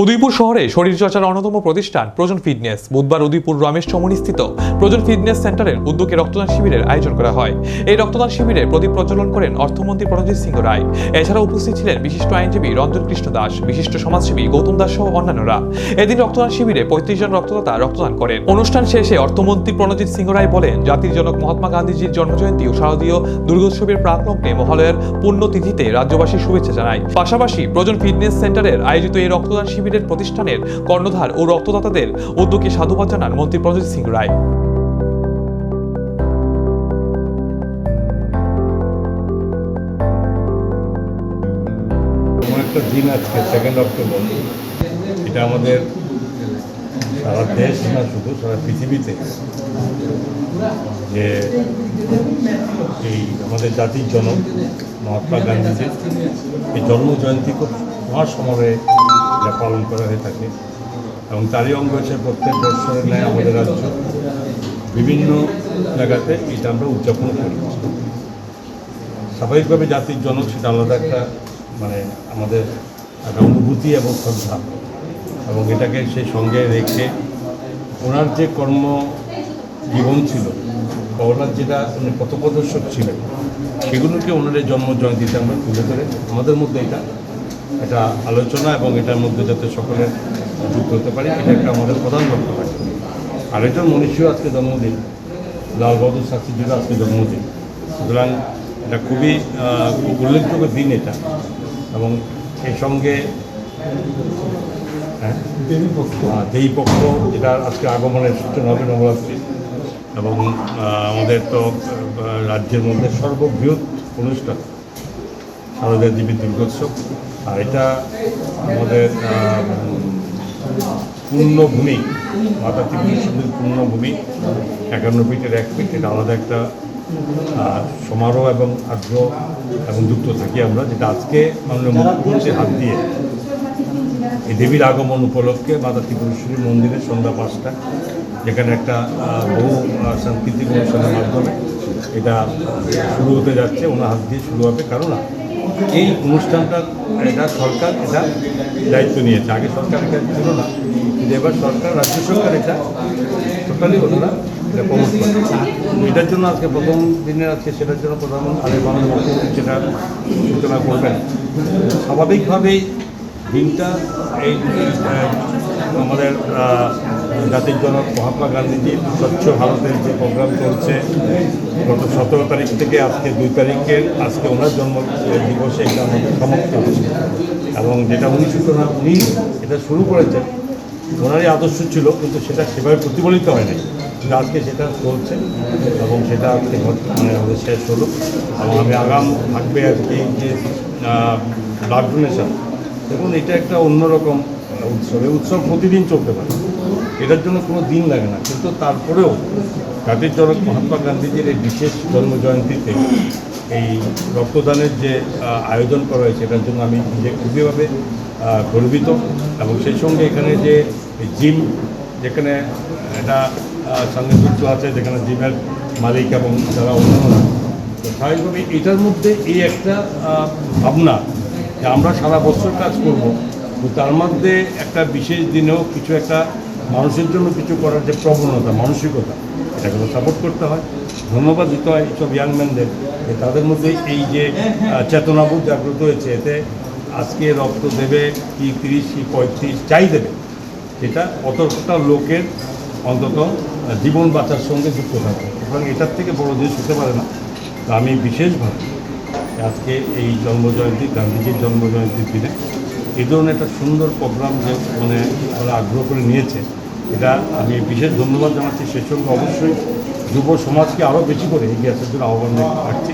উদয়পুর শহরে শরীরচর্চার অন্যতম প্রতিষ্ঠান প্রয়োজন ফিটনেস বুধবার উদয়পুর রমেশ চৌমুহনীস্থিত প্রয়োজন ফিটনেস সেন্টারের উদ্যোগে রক্তদান শিবিরের আয়োজন করা হয়। এই রক্তদান শিবিরে প্রদীপ প্রজ্বলন করেন অর্থমন্ত্রী প্রণজিৎ সিংহ রায়। এছাড়া উপস্থিত ছিলেন বিশিষ্ট আইনজীবী রঞ্জন কৃষ্ণ দাস, বিশিষ্ট সমাজসেবী গৌতম দাস সহ অন্যান্যরা। এদিন রক্তদান শিবিরে 35 জন রক্তদাতা রক্তদান করেন। অনুষ্ঠান শেষে অর্থমন্ত্রী প্রণজিৎ সিংহ রায় বলেন, জাতির জনক মহাত্মা গান্ধীজির জন্মজয়ন্তী ও শারদীয় দুর্গোৎসবের প্রাকলগ্নে মহালয়ার পুণ্যতিথিতে রাজ্যবাসীর শুভেচ্ছা জানায়। পাশাপাশি প্রয়োজন ফিটনেস সেন্টারের আয়োজিত এই রক্তদান শিবিরের প্রতিষ্ঠানের কর্ণধার ও রক্তদাতাদের উদ্যোগে সাধুবাদ জানান মন্ত্রী প্রণজিৎ সিংহ রায়। একটা দিন আজকে 2 অক্টোবর, এটা আমাদের সারা দেশ না শুধু সারা পৃথিবীতে যে এই আমাদের জাতির জনক মহাত্মা গান্ধীজির এই জন্মজয়ন্তী খুব মহাসমরে যা পালন করা হয়ে থাকে এবং তারই অঙ্গ হচ্ছে প্রত্যেক বৎসরের ন্যায় আমাদের রাজ্য বিভিন্ন জায়গাতে এটা আমরা উদযাপন করি। স্বাভাবিকভাবে জাতির জনক সেটা আলাদা একটা আমাদের একটা অনুভূতি এবং শ্রদ্ধা, এবং এটাকে সেই সঙ্গে রেখে ওনার যে কর্ম জীবন ছিল বা ওনার যেটা পথপ্রদর্শক ছিলেন সেগুলোকে ওনাদের জন্ম জয়ন্তীতে আমরা তুলে ধরে আমাদের মধ্যে এটা আলোচনা এবং এটার মধ্যে যাতে সকলের যুক্ত হতে পারি, এটা একটা আমাদের প্রধান লক্ষ্য থাকে। আরেকজন মনীষীও আজকে জন্মদিন, লাল বাহাদুর শাস্ত্রীজিরও আজকে জন্মদিন। সুতরাং এটা খুবই উল্লেখযোগ্য দিন এটা, এবং সেই সঙ্গে দেবীপক্ষ যেটা আজকে আগমনের সূচনা হবে নবরাত্রি, এবং আমাদের তো রাজ্যের মধ্যে সর্ববৃহৎ অনুষ্ঠান শারদীয়া দেবীর দুর্গোৎসব। আর এটা আমাদের পূর্ণভূমি, মাতা ত্রিপুরেশ্বরীর পূর্ণভূমি 51 ফিটের 1 ফিট, এটা আলাদা একটা সমারোহ এবং আগ্রহ এবং যুক্ত থাকি আমরা, যেটা আজকে মাননীয় মুখ্যমন্ত্রীর হাত দিয়ে এই দেবীর আগমন উপলক্ষে মাতা ত্রিপুরেশ্বরী মন্দিরে সন্ধ্যা 5টায়, যেখানে একটা বহু সাংস্কৃতিক অনুষ্ঠানের মাধ্যমে এটা শুরু হতে যাচ্ছে, ওনার হাত দিয়ে শুরু হবে। কারণ এই অনুষ্ঠানটা এটা সরকার এটা দায়িত্ব নিয়েছে, আগে সরকার এটা ছিল না, কিন্তু এবার সরকার, রাজ্য সরকার এটা টোটালি ওনারা এটা প্রমোট করে। এটার জন্য আজকে প্রথম দিনের আজকে সেটার জন্য প্রধানমন্ত্রী মাননীয় মুখ্যমন্ত্রী সেটা সূচনা করবেন। স্বাভাবিকভাবেই দিনটা এই আমাদের জাতির জনক মহাত্মা গান্ধীজির স্বচ্ছ ভারতের যে প্রোগ্রাম চলছে গত 17 তারিখ থেকে আজকে 2 তারিখের আজকে ওনার জন্ম দিবসে এটা আমাদের সমাপ্ত হচ্ছে, এবং যেটা উনি এটা শুরু করেছেন ওনারই আদর্শ ছিল, কিন্তু সেটা সেভাবে প্রতিফলিত হয়নি, কিন্তু আজকে সেটা চলছে এবং সেটা আজকে আমাদের শেষ হলো। এবং আমি আগাম থাকবে আজকে যে ব্লাড ডোনেশন, দেখুন এটা একটা অন্যরকম উৎসব প্রতিদিন চলতে পারে, এটার জন্য কোনো দিন লাগে না, কিন্তু তারপরেও জাতির জনক মহাত্মা গান্ধীজির এই বিশেষ জন্মজয়ন্তীতে এই রক্তদানের যে আয়োজন করা হয়েছে এটার জন্য আমি নিজে খুবইভাবে গর্বিত। এবং সেই সঙ্গে এখানে যে জিম, যেখানে এটা সঙ্গে যুক্ত আছে, যেখানে জিমের মালিক এবং যারা অন্যান্যরা, তো স্বাভাবিকভাবে এটার মধ্যে এই একটা ভাবনা যে আমরা সারা বছর কাজ করব, তো তার মধ্যে একটা বিশেষ দিনেও কিছু একটা মানুষের জন্য কিছু করার যে প্রবণতা, মানসিকতা, এটাকে সাপোর্ট করতে হয়, ধন্যবাদ দিতে হয় এইসব ইয়াংম্যানদের, তাদের মধ্যে এই যে চেতনাবোধ জাগ্রত হয়েছে। এতে আজকে রক্ত দেবে কি 30 কি 35 যাই দেবে, এটা অতটা লোকের অন্তত জীবন বাঁচার সঙ্গে যুক্ত থাকে, সুতরাং এটার থেকে বড় জিনিস হতে পারে না। তো আমি বিশেষভাবে আজকে এই জন্মজয়ন্তী, গান্ধীজির জন্মজয়ন্তীর দিনে এই ধরনের একটা সুন্দর প্রোগ্রাম যে ওরা আগ্রহ করে নিয়েছে, এটা আমি বিশেষ ধন্যবাদ জানাচ্ছি। সেই সঙ্গে অবশ্যই যুব সমাজকে আরও বেশি করে এগিয়ে আসার জন্য আহ্বান রাখছি।